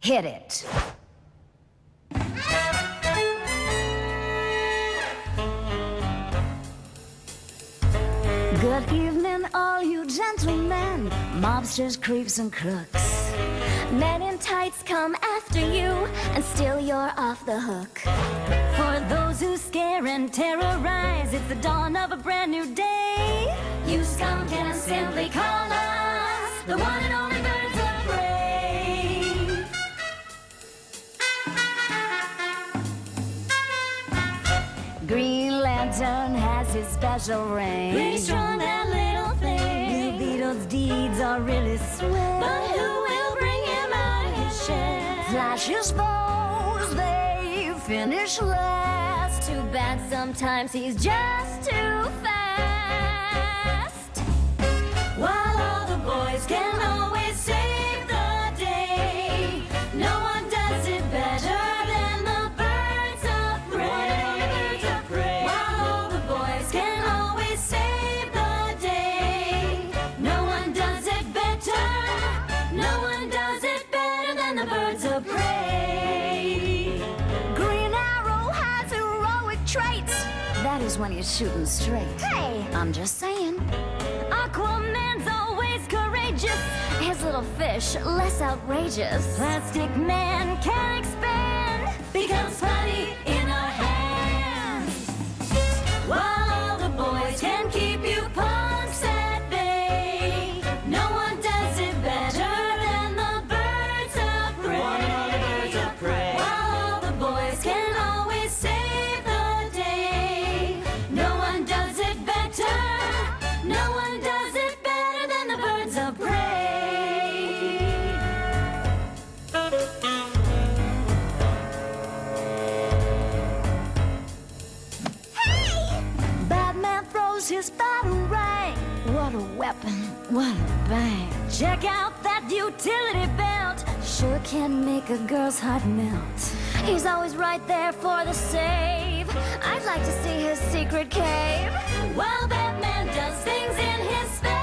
Hit it. Good evening, all you gentlemen, mobsters, creeps, and crooks. Men in tights come after you, and still you're off the hook. For those who scare and terrorize, it's the dawn of a brand new day. You scum can simply call us the one and only Birds of Prey. Green Lantern has his special ring. Pretty strong, that little thing. Blue Beetle's deeds are really swell. But who will bring him out of his shell? Flash's foes, they finish last. Too bad sometimes he's just too fast. While all the boys can always save the day, no one does it better than the Birds of Prey. While all the boys can always save the day, no one does it better. No one does it better than the Birds of Prey. Green Arrow has heroic traits. That is when he's shooting straight. Hey! I'm just saying. Aquaman's always courageous. His little fish, less outrageous. Plastic Man can expand, Becomes putty in our hands. While all the boys can keep you punks at bay, no one does it better than the Birds of Prey. While all the boys can always save the day, no one does it better. No one does it better than the Birds of Prey. Batman throws his batarang. What a weapon, what a bang. Check out that utility belt. Sure can make a girl's heart melt. He's always right there for the save. I'd like to see his secret cave. While Batman does things in his space,